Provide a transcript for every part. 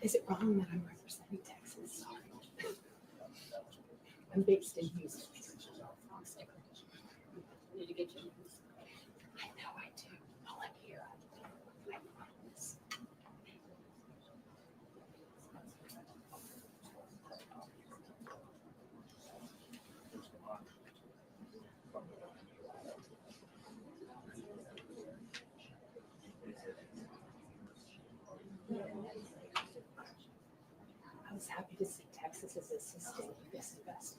Is it wrong that I'm representing Texas? Sorry. I'm based in Houston. Need to get you. I know I do. All I'm here. I promise. I was happy to see Texas as assisting in this investigation.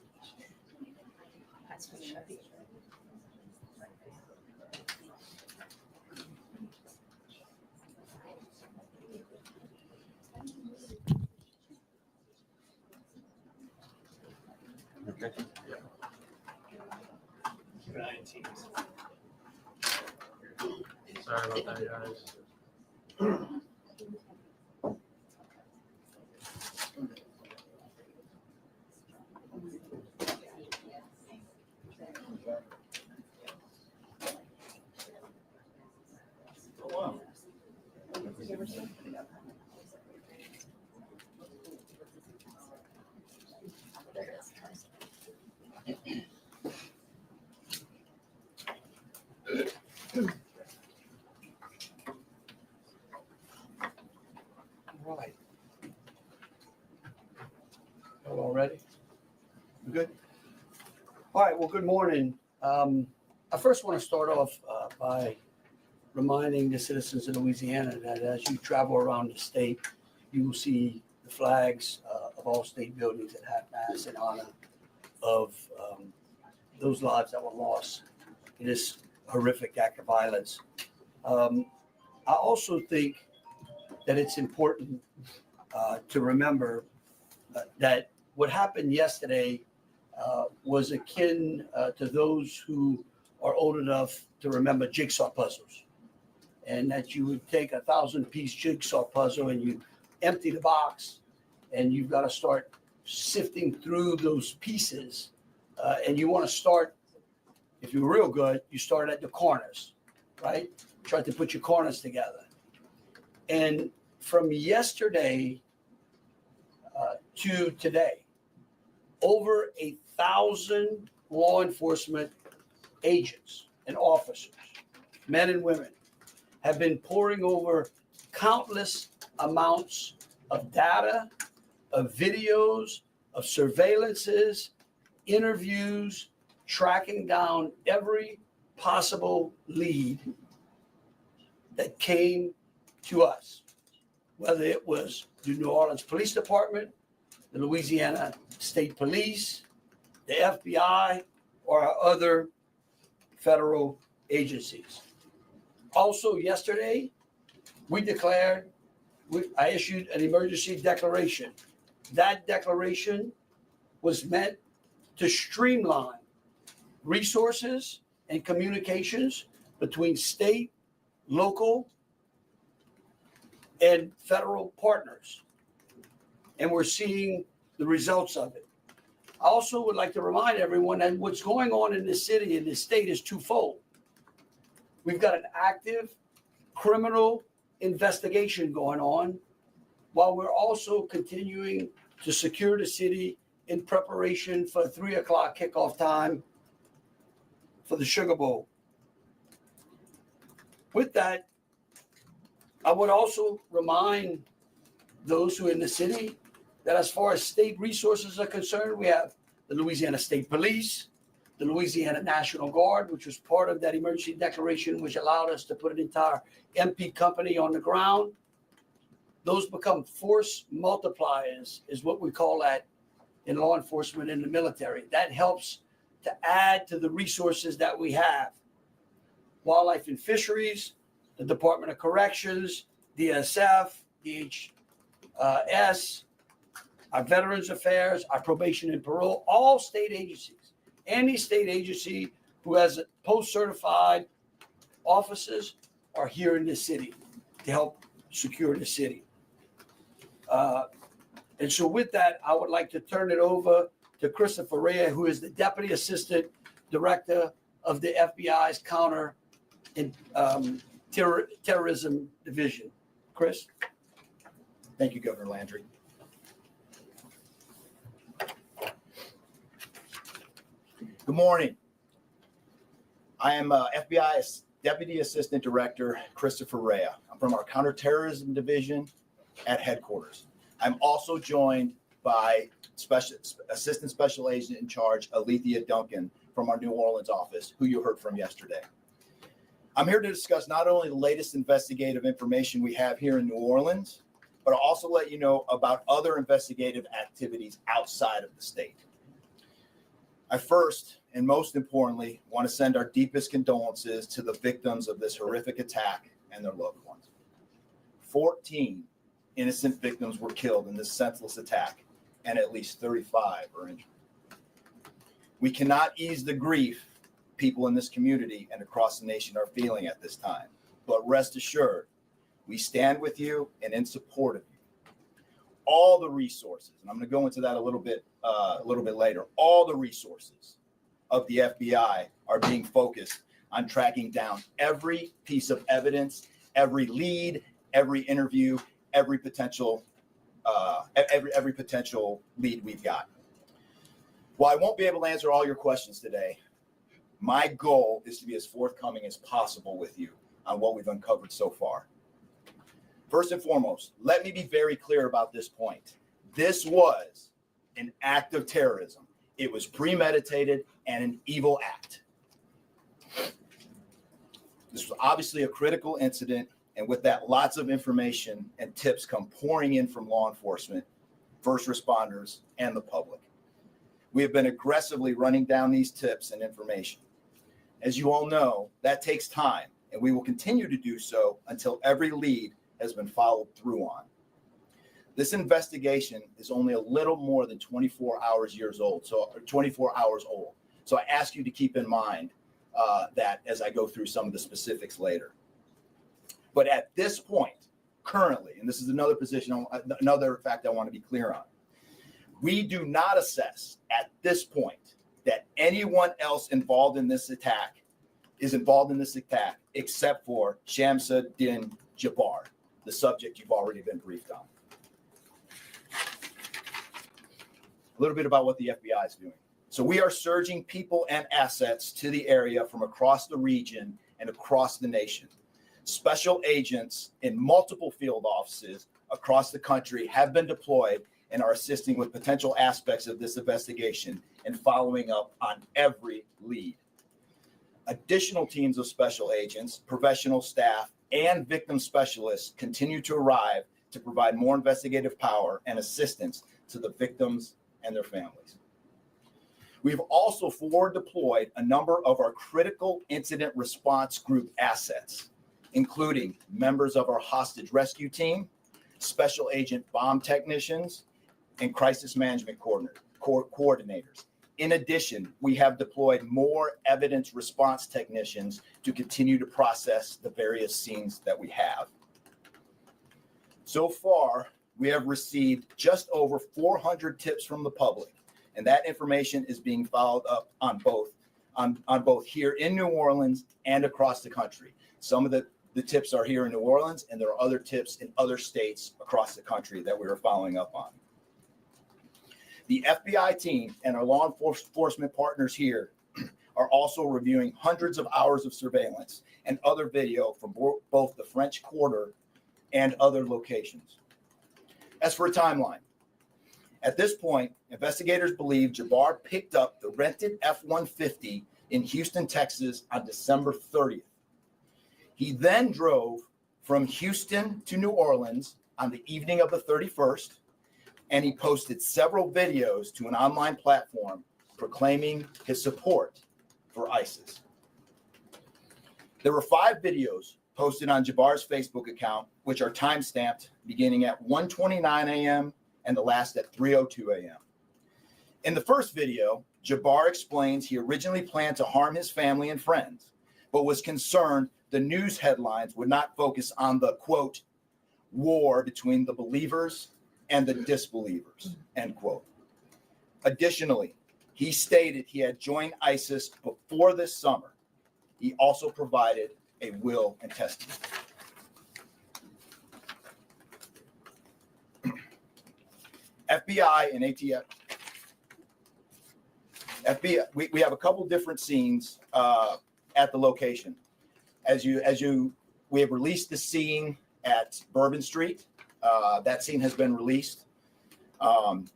That's what should be. Okay. Sorry about that, guys. All right. All ready? We good? All right, well, good morning. I first want to start off by reminding the citizens of Louisiana that as you travel around the state, you will see the flags of all state buildings at half-mast in honor of those lives that were lost in this horrific act of violence. I also think that it's important to remember that what happened yesterday was akin to those who are old enough to remember jigsaw puzzles. And that you would take 1,000-piece jigsaw puzzle and you empty the box and you've got to start sifting through those pieces. And you want to start, if you're real good, you start at the corners, right? Try to put your corners together. And from yesterday to today, over 1,000 law enforcement agents and officers, men and women, have been poring over countless amounts of data, of videos, of surveillances, interviews, tracking down every possible lead that came to us, whether it was the New Orleans Police Department, the Louisiana State Police, the FBI, or our other federal agencies. Also yesterday, I issued an emergency declaration. That declaration was meant to streamline resources and communications between state, local, and federal partners. And we're seeing the results of it. I also would like to remind everyone that what's going on in this city and this state is twofold. We've got an active criminal investigation going on while we're also continuing to secure the city in preparation for 3 o'clock kickoff time for the Sugar Bowl. With that, I would also remind those who are in the city that as far as state resources are concerned, we have the Louisiana State Police, the Louisiana National Guard, which was part of that emergency declaration, which allowed us to put an entire MP company on the ground. Those become force multipliers, is what we call that in law enforcement and the military. That helps to add to the resources that we have. Wildlife and Fisheries, the Department of Corrections, DSF, DHS, our Veterans Affairs, our Probation and Parole, all state agencies. Any state agency who has post-certified officers are here in this city to help secure the city. And so with that, I would like to turn it over to Christopher Rea, who is the Deputy Assistant Director of the FBI's Counter Terrorism Division. Chris? Thank you, Governor Landry. Good morning. I am FBI Deputy Assistant Director Christopher Rea. I'm from our Counterterrorism Division at headquarters. I'm also joined by Assistant Special Agent in Charge Alethea Duncan from our New Orleans office, who you heard from yesterday. I'm here to discuss not only the latest investigative information we have here in New Orleans, but I'll also let you know about other investigative activities outside of the state. I first, and most importantly, want to send our deepest condolences to the victims of this horrific attack and their loved ones. 14 innocent victims were killed in this senseless attack, and at least 35 are injured. We cannot ease the grief people in this community and across the nation are feeling at this time, but rest assured, we stand with you and in support of you. All the resources, and I'm going to go into that a little bit later, all the resources of the FBI are being focused on tracking down every piece of evidence, every lead, every interview, every potential lead we've got. While I won't be able to answer all your questions today, my goal is to be as forthcoming as possible with you on what we've uncovered so far. First and foremost, let me be very clear about this point. This was an act of terrorism. It was premeditated and an evil act. This was obviously a critical incident, and with that, lots of information and tips come pouring in from law enforcement, first responders, and the public. We have been aggressively running down these tips and information. As you all know, that takes time, and we will continue to do so until every lead has been followed through on. This investigation is only a little more than 24 hours old. So I ask you to keep in mind that as I go through some of the specifics later. But at this point, currently, and this is another fact I want to be clear on, we do not assess at this point that anyone else involved in this attack except for Shamsuddin Jabbar, the subject you've already been briefed on. A little bit about what the FBI is doing. So we are surging people and assets to the area from across the region and across the nation. Special agents in multiple field offices across the country have been deployed and are assisting with potential aspects of this investigation and following up on every lead. Additional teams of special agents, professional staff, and victim specialists continue to arrive to provide more investigative power and assistance to the victims and their families. We've also forward deployed a number of our critical incident response group assets, including members of our hostage rescue team, special agent bomb technicians, and crisis management coordinators. In addition, we have deployed more evidence response technicians to continue to process the various scenes that we have. So far, we have received just over 400 tips from the public, and that information is being followed up on both here in New Orleans and across the country. Some of the tips are here in New Orleans, and there are other tips in other states across the country that we are following up on. The FBI team and our law enforcement partners here are also reviewing hundreds of hours of surveillance and other video from both the French Quarter and other locations. As for a timeline, at this point, investigators believe Jabbar picked up the rented F-150 in Houston, Texas on December 30th. He then drove from Houston to New Orleans on the evening of the 31st, and he posted several videos to an online platform proclaiming his support for ISIS. There were 5 videos posted on Jabbar's Facebook account, which are time-stamped beginning at 1:29 a.m. and the last at 3:02 a.m. In the first video, Jabbar explains he originally planned to harm his family and friends, but was concerned the news headlines would not focus on the, quote, war between the believers and the disbelievers, end quote. Additionally, he stated he had joined ISIS before this summer. He also provided a will and testament. FBI and ATF. FBI, we have a couple different scenes at the location. We have released the scene at Bourbon Street. That scene has been released.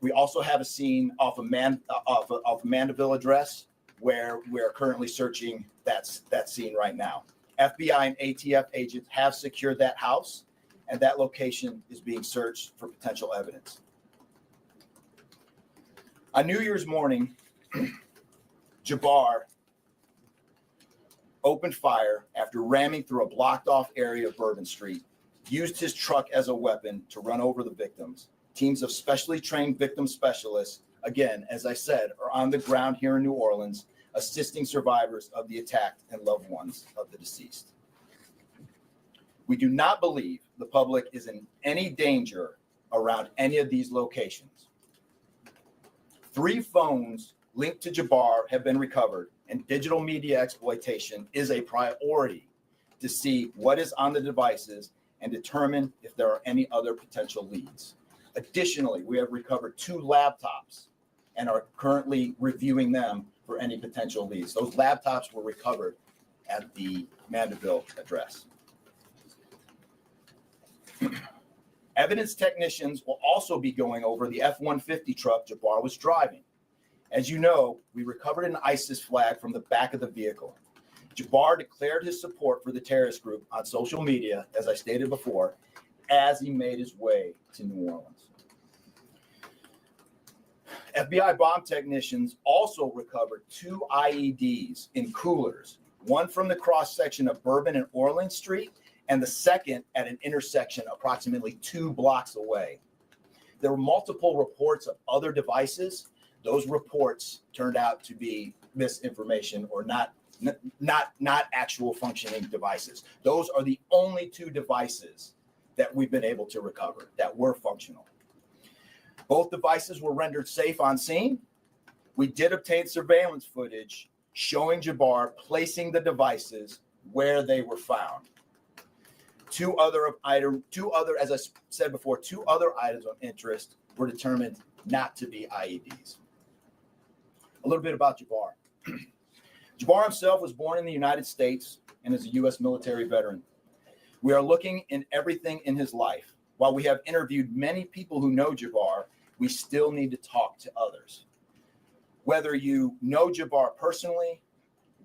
We also have a scene off of Mandeville address where we're currently searching that scene right now. FBI and ATF agents have secured that house, and that location is being searched for potential evidence. On New Year's morning, Jabbar opened fire after ramming through a blocked off area of Bourbon Street, used his truck as a weapon to run over the victims. Teams of specially trained victim specialists, again, as I said, are on the ground here in New Orleans, assisting survivors of the attack and loved ones of the deceased. We do not believe the public is in any danger around any of these locations. 3 phones linked to Jabbar have been recovered, and digital media exploitation is a priority to see what is on the devices and determine if there are any other potential leads. Additionally, we have recovered 2 laptops and are currently reviewing them for any potential leads. Those laptops were recovered at the Mandeville address. Evidence technicians will also be going over the F-150 truck Jabbar was driving. As you know, we recovered an ISIS flag from the back of the vehicle. Jabbar declared his support for the terrorist group on social media, as I stated before, as he made his way to New Orleans. FBI bomb technicians also recovered 2 IEDs in coolers, one from the cross section of Bourbon and Orleans Street, and the second at an intersection approximately 2 blocks away. There were multiple reports of other devices. Those reports turned out to be misinformation or not actual functioning devices. Those are the only 2 devices that we've been able to recover that were functional. Both devices were rendered safe on scene. We did obtain surveillance footage showing Jabbar placing the devices where they were found. 2 other, as I said before, 2 other items of interest were determined not to be IEDs. A little bit about Jabbar. Jabbar himself was born in the United States and is a U.S. military veteran. We are looking in everything in his life. While we have interviewed many people who know Jabbar, we still need to talk to others. Whether you know Jabbar personally,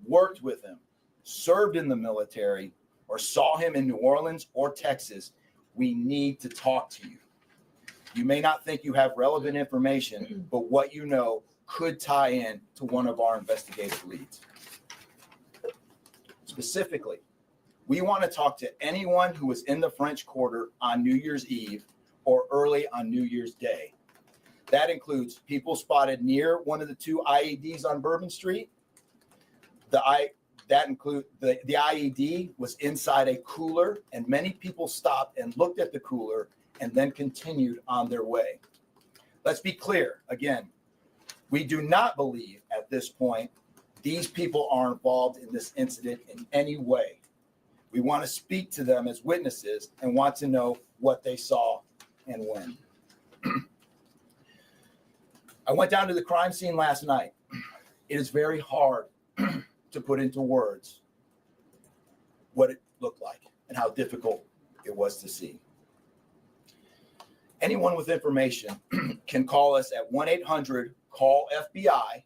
worked with him, served in the military, or saw him in New Orleans or Texas, we need to talk to you. You may not think you have relevant information, but what you know could tie in to one of our investigative leads. Specifically, we want to talk to anyone who was in the French Quarter on New Year's Eve or early on New Year's Day. That includes people spotted near one of the 2 IEDs on Bourbon Street. The IED was inside a cooler, and many people stopped and looked at the cooler and then continued on their way. Let's be clear. Again, we do not believe at this point these people are involved in this incident in any way. We want to speak to them as witnesses and want to know what they saw and when. I went down to the crime scene last night. It is very hard to put into words what it looked like and how difficult it was to see. Anyone with information can call us at 1-800-CALL-FBI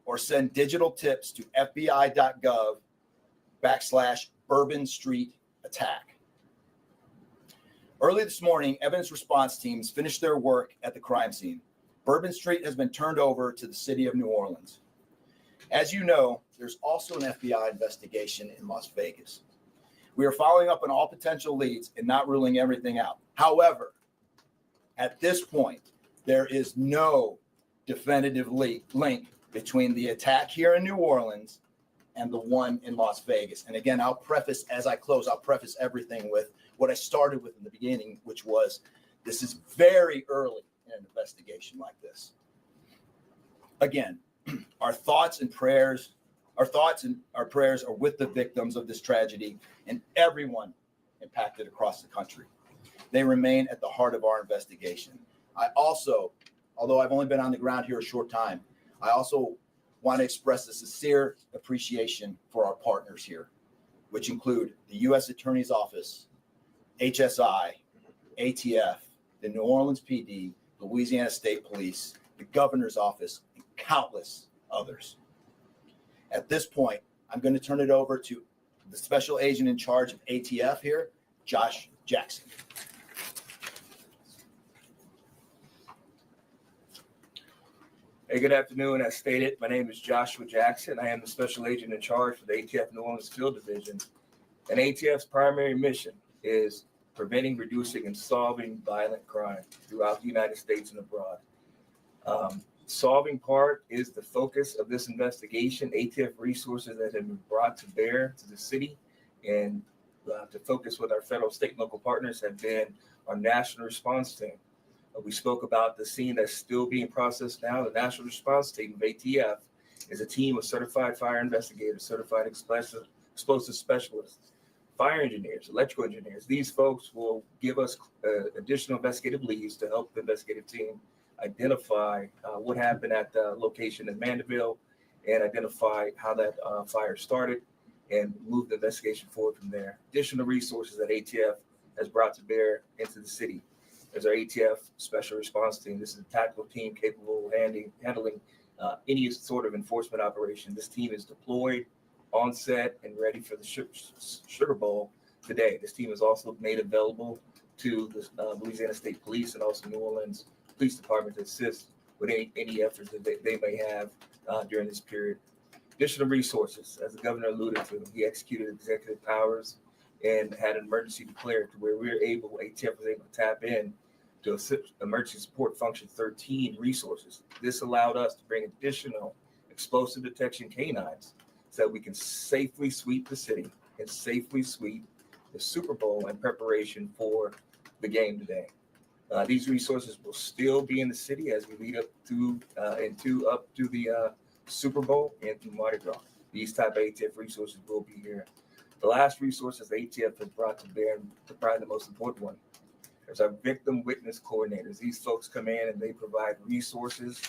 or send digital tips to fbi.gov/Bourbon Street attack. Early this morning, evidence response teams finished their work at the crime scene. Bourbon Street has been turned over to the city of New Orleans. As you know, there's also an FBI investigation in Las Vegas. We are following up on all potential leads and not ruling everything out. However, at this point, there is no definitive link between the attack here in New Orleans and the one in Las Vegas. And again, I'll preface everything with what I started with in the beginning, which was this is very early in an investigation like this. Again, our thoughts and prayers Our thoughts and our prayers are with the victims of this tragedy and everyone impacted across the country. They remain at the heart of our investigation. I also, although I've only been on the ground here a short time, I also want to express a sincere appreciation for our partners here, which include the U.S. Attorney's Office, HSI, ATF, the New Orleans PD, the Louisiana State Police, the Governor's Office, and countless others. At this point, I'm going to turn it over to the special agent in charge of ATF here, Josh Jackson. Hey, good afternoon. As stated, my name is Joshua Jackson. I am the special agent in charge for the ATF New Orleans Field Division. And ATF's primary mission is preventing, reducing, and solving violent crime throughout the United States and abroad. Solving part is the focus of this investigation. ATF resources that have been brought to bear to the city and to focus with our federal, state, and local partners have been our national response team. We spoke about the scene that's still being processed now. The national response team of ATF is a team of certified fire investigators, certified explosive specialists, fire engineers, electrical engineers. These folks will give us additional investigative leads to help the investigative team identify what happened at the location in Mandeville and identify how that fire started and move the investigation forward from there. Additional resources that ATF has brought to bear into the city is our ATF Special Response Team. This is a tactical team capable of handling any sort of enforcement operation. This team is deployed, on set, and ready for the Sugar Bowl today. This team is also made available to the Louisiana State Police and also New Orleans Police Department to assist with any efforts that they may have during this period. Additional resources, as the governor alluded to, he executed executive powers and had an emergency declared to where ATF was able to tap in to emergency support function 13 resources. This allowed us to bring additional explosive detection canines so that we can safely sweep the city and safely sweep the Super Bowl in preparation for the game today. These resources will still be in the city as we lead up to the Super Bowl and through Mardi Gras. These type of ATF resources will be here. The last resources the ATF has brought to bear, probably the most important one, is our victim witness coordinators. These folks come in and they provide resources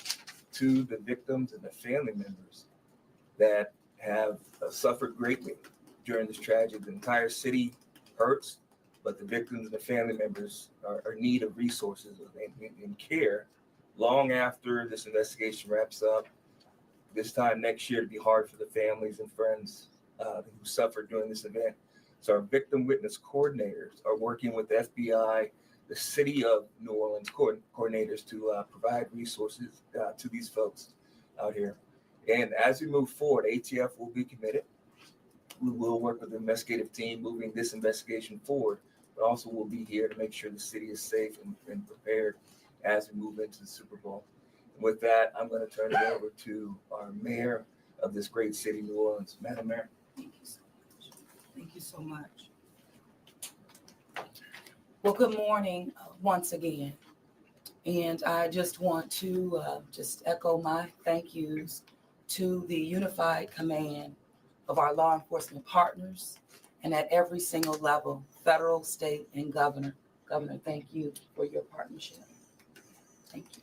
to the victims and the family members that have suffered greatly during this tragedy. The entire city hurts, but the victims and the family members are in need of resources and care long after this investigation wraps up. This time next year, it'd be hard for the families and friends who suffered during this event. So our victim witness coordinators are working with the FBI, the city of New Orleans coordinators to provide resources to these folks out here. And as we move forward, ATF will be committed. We will work with the investigative team moving this investigation forward, but also we'll be here to make sure the city is safe and prepared as we move into the Super Bowl. And with that, I'm going to turn it over to our mayor of this great city, New Orleans. Madam Mayor. Thank you so much. Thank you so much. Well, good morning once again. And I just want to just echo my thank yous to the unified command of our law enforcement partners and at every single level, federal, state, and governor. Governor, thank you for your partnership. Thank you.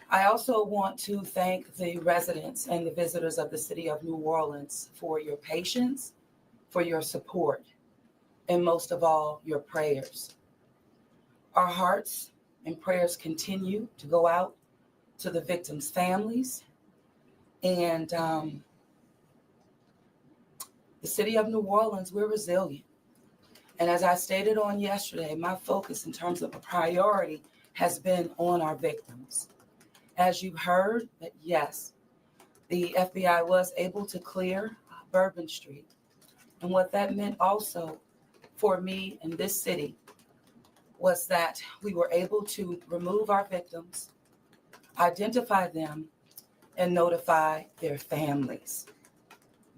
I also want to thank the residents and the visitors of the city of New Orleans for your patience, for your support, and most of all, your prayers. Our hearts and prayers continue to go out to the victims' families. And the city of New Orleans, we're resilient. And as I stated on yesterday, my focus in terms of a priority has been on our victims. As you heard, that yes, the FBI was able to clear Bourbon Street. And what that meant also for me in this city was that we were able to remove our victims, identify them, and notify their families.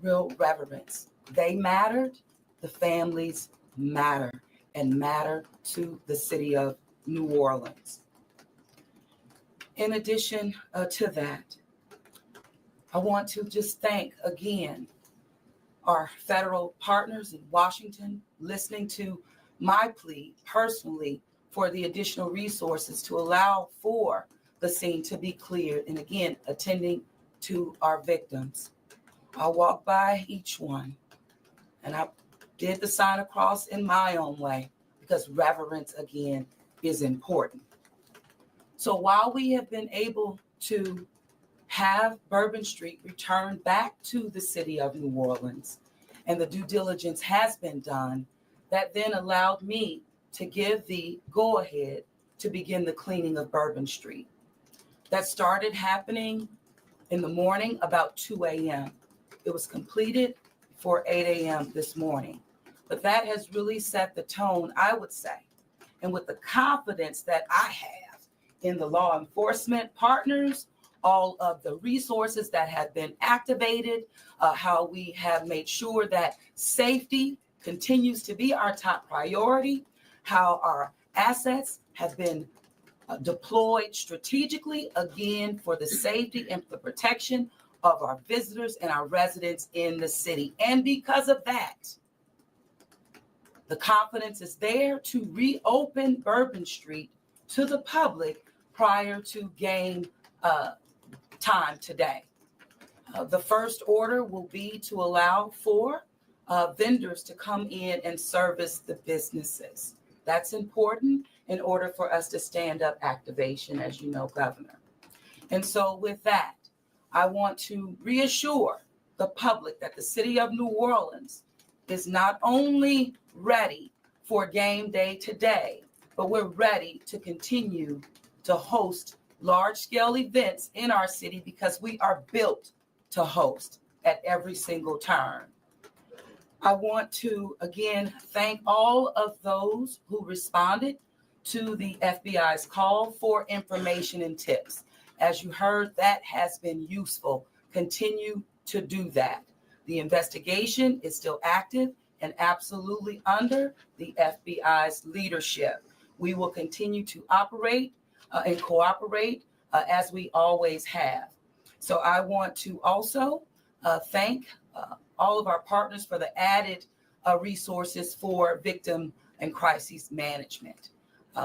Real reverence. They mattered, the families matter, and matter to the city of New Orleans. In addition to that, I want to just thank again our federal partners in Washington listening to my plea personally for the additional resources to allow for the scene to be cleared, and again, attending to our victims. I walked by each one and I did the sign across in my own way because reverence, again, is important. So while we have been able to have Bourbon Street return back to the city of New Orleans, and the due diligence has been done, that then allowed me to give the go-ahead to begin the cleaning of Bourbon Street. That started happening in the morning about 2 a.m. It was completed for 8 a.m. this morning. But that has really set the tone, I would say. And with the confidence that I have in the law enforcement partners, all of the resources that have been activated, how we have made sure that safety continues to be our top priority, how our assets have been deployed strategically, again, for the safety and the protection of our visitors and our residents in the city. And because of that, the confidence is there to reopen Bourbon Street to the public prior to game time today. The first order will be to allow for vendors to come in and service the businesses. That's important in order for us to stand up activation, as you know, Governor. And so with that, I want to reassure the public that the city of New Orleans is not only ready for game day today, but we're ready to continue to host large-scale events in our city because we are built to host at every single turn. I want to, again, thank all of those who responded to the FBI's call for information and tips. As you heard, that has been useful. Continue to do that. The investigation is still active and absolutely under the FBI's leadership. We will continue to operate and cooperate as we always have. So I want to also thank all of our partners for the added resources for victim and crisis management.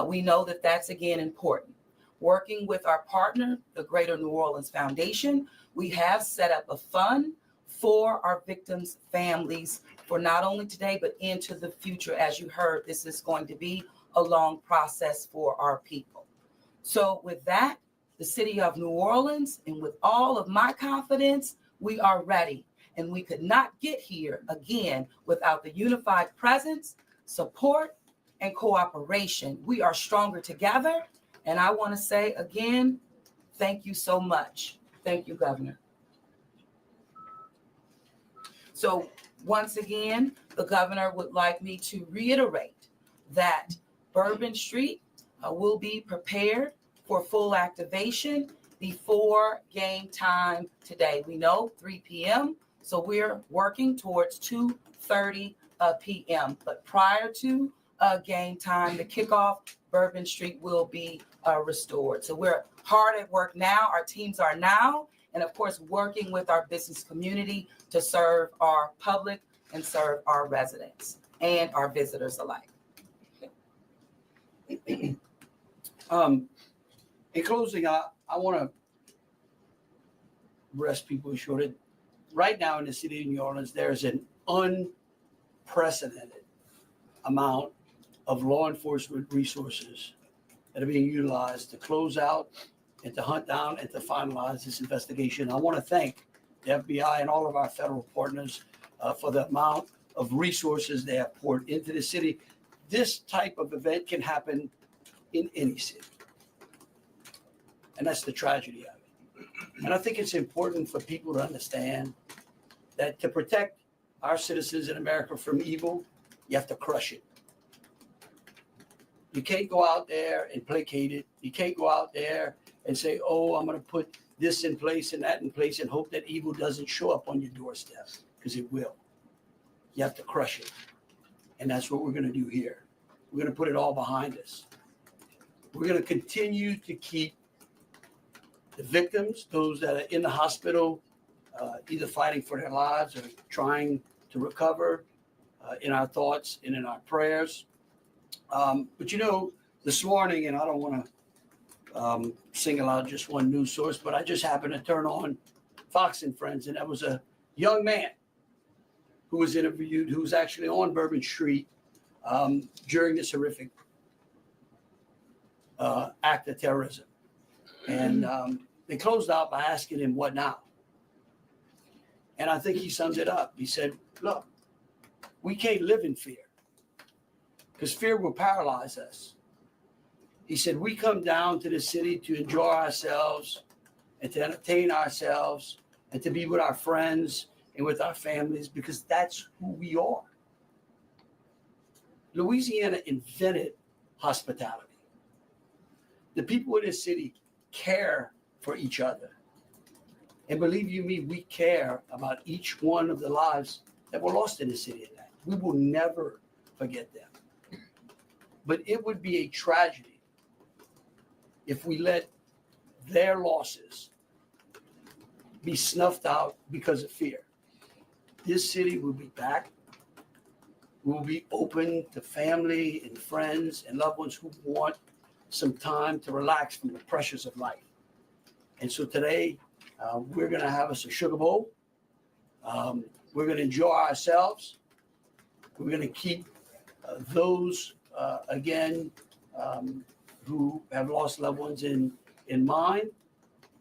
We know that that's, again, important. Working with our partner, the Greater New Orleans Foundation, we have set up a fund for our victims' families for not only today, but into the future. As you heard, this is going to be a long process for our people. So with that, the city of New Orleans, and with all of my confidence, we are ready. And we could not get here, again, without the unified presence, support, and cooperation. We are stronger together. And I want to say again, thank you so much. Thank you, Governor. So once again, the governor would like me to reiterate that Bourbon Street will be prepared for full activation before game time today. We know 3 p.m., so we're working towards 2:30 p.m. But prior to game time, the kickoff, Bourbon Street will be restored. So we're hard at work now. Our teams are now, and of course, working with our business community to serve our public and serve our residents and our visitors alike. In closing, I want to rest people assured that right now in the city of New Orleans, there's an unprecedented amount of law enforcement resources that are being utilized to close out and to hunt down and to finalize this investigation. I want to thank the FBI and all of our federal partners for the amount of resources they have poured into the city. This type of event can happen in any city. And that's the tragedy of it. And I think it's important for people to understand that to protect our citizens in America from evil, you have to crush it. You can't go out there and placate it. You can't go out there and say, oh, I'm going to put this in place and that in place and hope that evil doesn't show up on your doorstep, because it will. You have to crush it. And that's what we're going to do here. We're going to put it all behind us. We're going to continue to keep the victims, those that are in the hospital, either fighting for their lives or trying to recover, in our thoughts and in our prayers. But you know, this morning, and I don't want to single out just one news source, but I just happened to turn on Fox and Friends, and there was a young man who was interviewed, who was actually on Bourbon Street during this horrific act of terrorism. And they closed out by asking him, "What now?" And I think he summed it up. He said, "Look, we can't live in fear because fear will paralyze us." He said, "We come down to the city to enjoy ourselves and to entertain ourselves and to be with our friends and with our families because that's who we are." Louisiana invented hospitality. The people in this city care for each other. And believe you me, we care about each one of the lives that were lost in the city of that. We will never forget them. But it would be a tragedy if we let their losses be snuffed out because of fear. This city will be back. We'll be open to family and friends and loved ones who want some time to relax from the pressures of life. And so today, we're going to have us a sugar bowl. We're going to enjoy ourselves. We're going to keep those, again, who have lost loved ones in mind.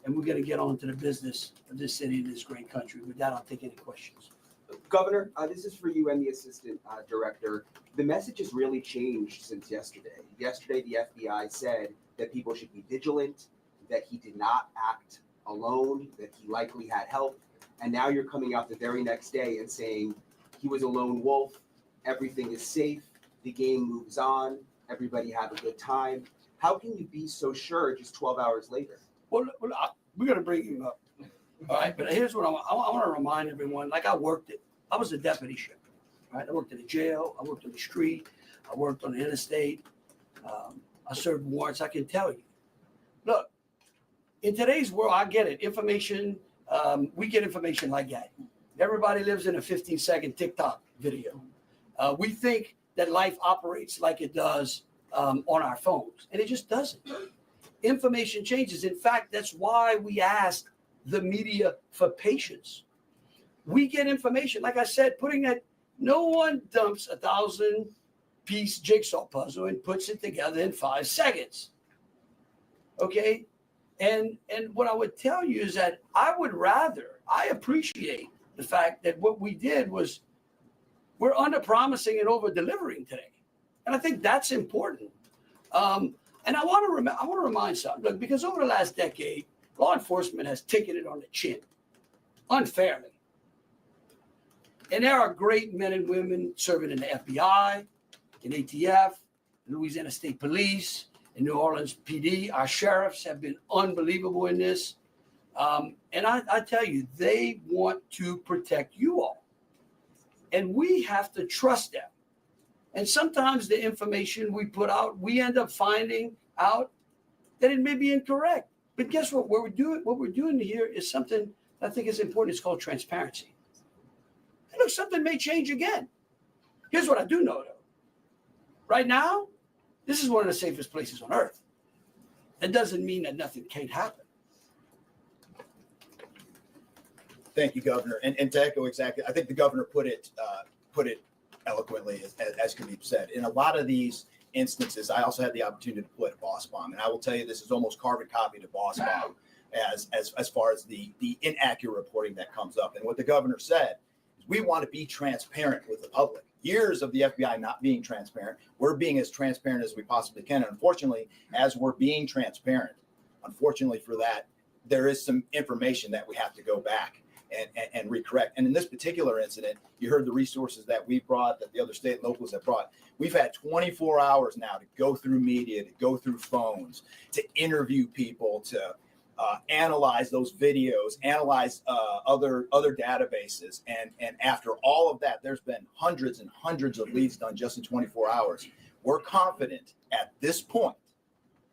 And we're going to get on to the business of this city and this great country. With that, I'll take any questions. Governor, this is for you and the assistant director. The message has really changed since yesterday. Yesterday, the FBI said that people should be vigilant, that he did not act alone, that he likely had help. And now you're coming out the very next day and saying he was a lone wolf, everything is safe, the game moves on, everybody have a good time. How can you be so sure just 12 hours later? Well, we're going to bring him up. All right, but here's what I want to remind everyone. Like I was a deputy sheriff, right? I worked in a jail. I worked on the street. I worked on the interstate. I served warrants. I can tell you. Look, in today's world, I get it. Information, we get information like that. Everybody lives in a 15-second TikTok video. We think that life operates like it does on our phones, and it just doesn't. Information changes. In fact, that's why we asked the media for patience. We get information, like I said, putting that, no one dumps 1,000-piece jigsaw puzzle and puts it together in 5 seconds. Okay? And what I would tell you is that I appreciate the fact that what we did was we're under promising and over delivering today. And I think that's important. And I want to remind something, look, because over the last decade, law enforcement has taken it on the chin unfairly. And there are great men and women serving in the FBI, in ATF, Louisiana State Police, in New Orleans PD. Our sheriffs have been unbelievable in this. And I tell you, they want to protect you all. And we have to trust them. And sometimes the information we put out, we end up finding out that it may be incorrect. But guess what? What we're doing here is something I think is important. It's called transparency. And look, something may change again. Here's what I do know, though. Right now, this is one of the safest places on earth. That doesn't mean that nothing can't happen. Thank you, Governor. And to echo exactly, I think the governor put it eloquently, as can be said. In a lot of these instances, I also had the opportunity to play Boss Bomb, and I will tell you, this is almost carbon copy to Boss Bomb as far as the inaccurate reporting that comes up. And what the governor said is, we want to be transparent with the public. Years of the FBI not being transparent, we're being as transparent as we possibly can. And unfortunately, as we're being transparent, unfortunately for that, there is some information that we have to go back and recorrect. And in this particular incident, you heard the resources that we brought, that the other state and locals have brought. We've had 24 hours now to go through media, to go through phones, to interview people, to analyze those videos, analyze other databases. And after all of that, there's been hundreds and hundreds of leads done just in 24 hours. We're confident at this point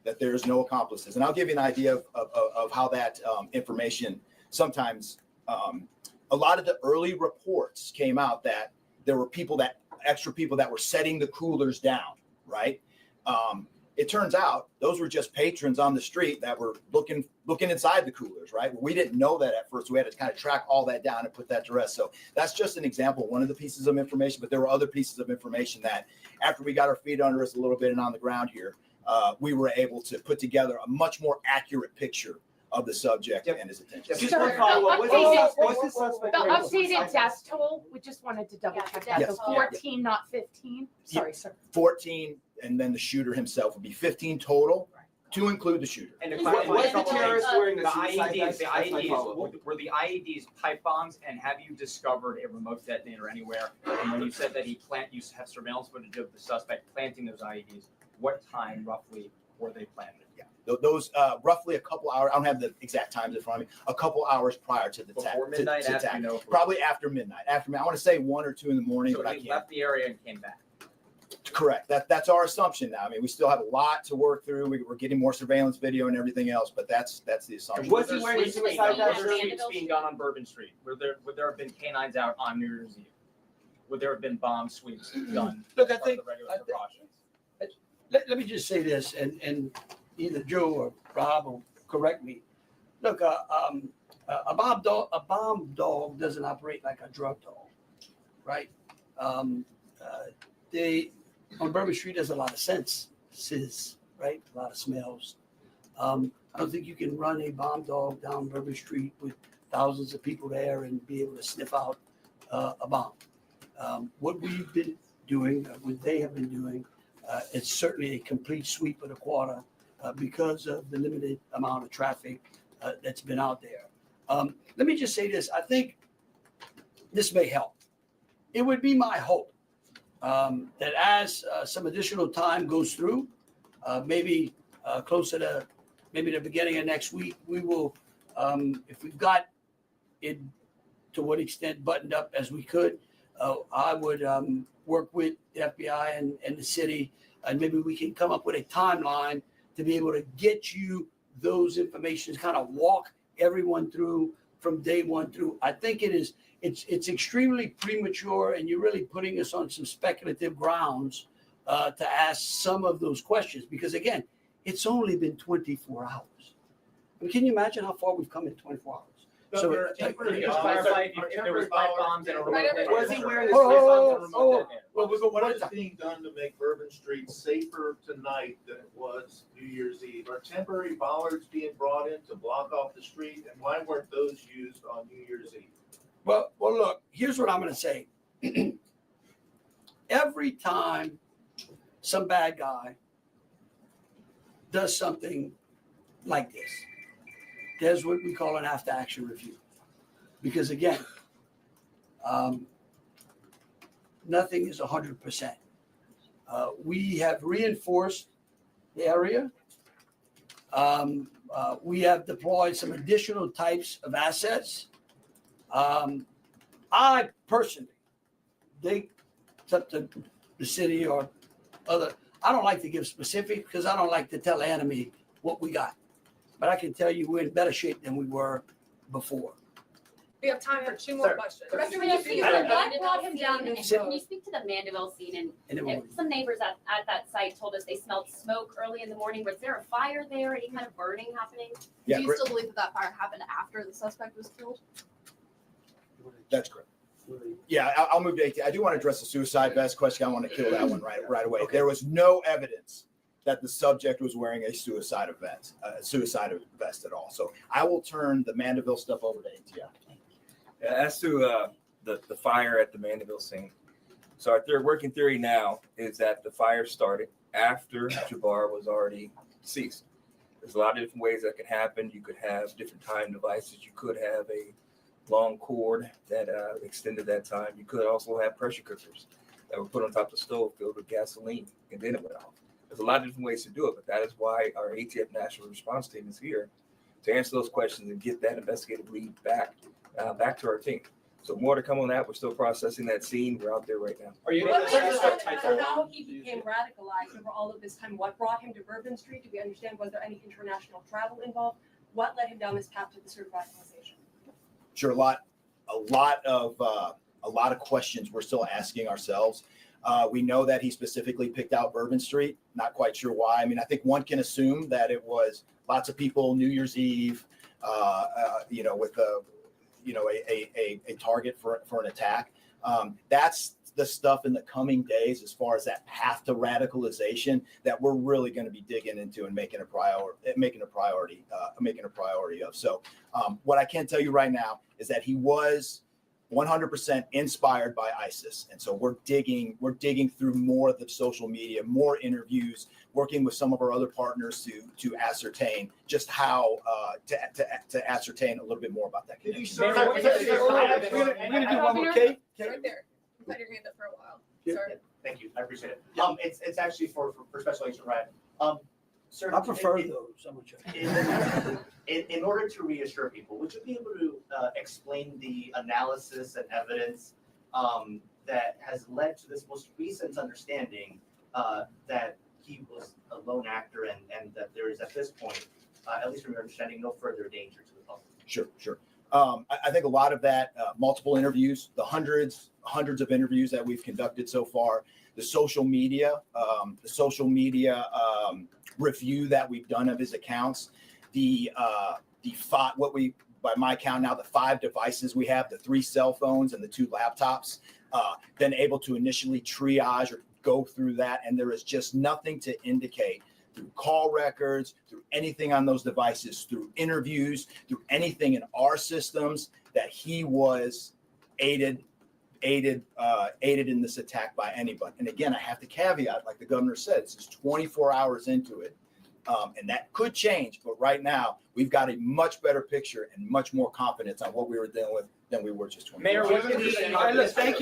that there's no accomplices. And I'll give you an idea of how that information sometimes A lot of the early reports came out that there were extra people that were setting the coolers down, right? It turns out those were just patrons on the street that were looking inside the coolers, right? We didn't know that at first. We had to kind of track all that down and put that to rest. So that's just an example, one of the pieces of information, but there were other pieces of information that after we got our feet under us a little bit and on the ground here, we were able to put together a much more accurate picture of the subject and his attention. Just Sir, one follow-up. What's the suspect The wearing a updated suicide death vest? toll, we just wanted to double check Yeah, that, yes. so 14, not 15. Sorry, sir. 14, and then the shooter himself would be 15 total, to include the shooter. And to Was clarify, the a couple terrorist things. wearing The a suicide IEDs, vest? the That's my IEDs, follow-up. were the IEDs pipe bombs, and have you discovered a remote detonator anywhere? And when you said that you have surveillance footage of the suspect planting those IEDs, what time roughly were they planted? Those roughly a couple hours, I don't have the exact times in front of me, a couple hours prior to the attack. Before midnight, to after, attack. you know? Probably after midnight. I want to say 1 or 2 in the morning, So but I he can't. left the area and came back. Correct. That's our assumption now. I mean, we still have a lot to work through. We're getting more surveillance video and everything else, but that's the assumption. Was he wearing a Sweeps suicide vest? being done on Bourbon Street? Would there have been canines out on New Year's Eve? Would there have been bomb sweeps done? Look, I as part of think- the regular I think- precautions? Let me just say this, and either Joe or Rob will correct me. Look, a bomb dog doesn't operate like a drug dog, right? They on Bourbon Street, there's a lot of senses, right? A lot of smells. I don't think you can run a bomb dog down Bourbon Street with thousands of people there and be able to sniff out a bomb. What we've been doing, what they have been doing, it's certainly a complete sweep of the quarter because of the limited amount of traffic that's been out there. Let me just say this. I think this may help. It would be my hope that as some additional time goes through, maybe closer to maybe the beginning of next week, we will, if we've got it to what extent buttoned up as we could, I would work with the FBI and the city, and maybe we can come up with a timeline to be able to get you those information, kind of walk everyone through from day one through. I think it's extremely premature, and you're really putting us on some speculative grounds to ask some of those questions, because again, it's only been 24 hours. I mean, can you imagine how far we've come in 24 hours? So, Can you just clarify if there was pipe bombs and a remote detonator? Was he wearing a Oh, suicide oh, vest? oh, oh. Well, We'll go what one is at a time. being done to make Bourbon Street safer tonight than it was New Year's Eve? Are temporary bollards being brought in to block off the street, and why weren't those used on New Year's Eve? Well, look, here's what I'm going to say. Every time some bad guy does something like this, there's what we call an after action review. Because again, nothing is 100%. We have reinforced the area. We have deployed some additional types of assets. I personally think it's up to the city or other. I don't like to give specifics because I don't like to tell the enemy what we got. But I can tell you we're in better shape than we were before. We have time for 2 more questions. Director, when you speak to the What brought him Mandeville down scene, to and Sit. when you speak to the Mandeville scene, And it and will, some neighbors at that site told us they smelled smoke early in the morning. Was there a fire there? Any kind of burning happening? Yeah, Do you great. still believe that fire happened after the suspect was killed? That's correct. Yeah, I'll move to 18. I do want to address the suicide vest question. I want to kill that one right away. Okay. There was no evidence that the subject was wearing a suicide vest at all. So I will turn the Mandeville stuff over to ATF. As to the fire at the Mandeville scene, so our working theory now is that the fire started after Jabbar was already deceased. There's a lot of different ways that could happen. You could have different time devices. You could have a long cord that extended that time. You could also have pressure cookers that were put on top of the stove filled with gasoline, and then it went off. There's a lot of different ways to do it, but that is why our ATF National Response Team is here to answer those questions and get that investigative lead back to our team. So more to come on that. We're still processing that scene. We're out there right now. Are you? What Sorry, made sorry, him- sorry. how he became radicalized over all of this time? What brought him to Bourbon Street? Do we understand? Was there any international travel involved? What led him down this path to this sort of radicalization? sure a lot of questions we're still asking ourselves. We know that he specifically picked out Bourbon Street. Not quite sure why. I mean, I think one can assume that it was lots of people New Year's Eve, with a target for an attack. That's the stuff in the coming days as far as that path to radicalization that we're really going to be digging into and making a priority of. So what I can tell you right now is that he was 100% inspired by ISIS. And so we're digging through more of the social media, more interviews, working with some of our other partners to ascertain just how to ascertain a little bit more about that connection. We're gonna do one more, Kate. Right there. You've had your hand up for a while. Yeah. Sorry. Thank you, I appreciate it. Yeah. It's actually for Special Agent Ryan. Sir. I prefer in- those. I'm gonna check. In order to reassure people, would you be able to explain the analysis and evidence that has led to this most recent understanding that he was a lone actor and that there is at this point, at least from your understanding, no further danger to the public? Sure. I think a lot of that, multiple interviews, the hundreds of interviews that we've conducted so far, the social media review that we've done of his accounts, by my count now, the 5 devices we have, the 3 cell phones and the 2 laptops, been able to initially triage or go through that. And there is just nothing to indicate through call records, through anything on those devices, through interviews, through anything in our systems that he was aided in this attack by anybody. And again, I have to caveat, like the governor said, this is 24 hours into it. And that could change, but right now we've got a much better picture and much more confidence on what we were dealing with than we were just 24 Mayor, hours what ago. gives you the- All right, look, thank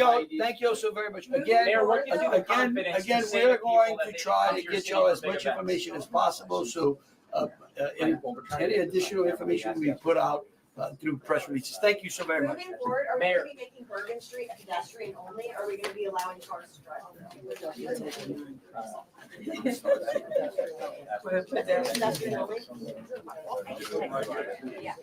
y'all so very much. Again, Mayor, what gives you the confidence to again, say we're to people going that to they try come to to your get city y'all for as big much events? information as possible. So, any additional information we put out through press releases. Thank you so very much. Moving forward, are we Mayor. gonna be making Bergen Street a pedestrian only, or are we gonna be allowing cars to drive on Pedestrian only? Yeah.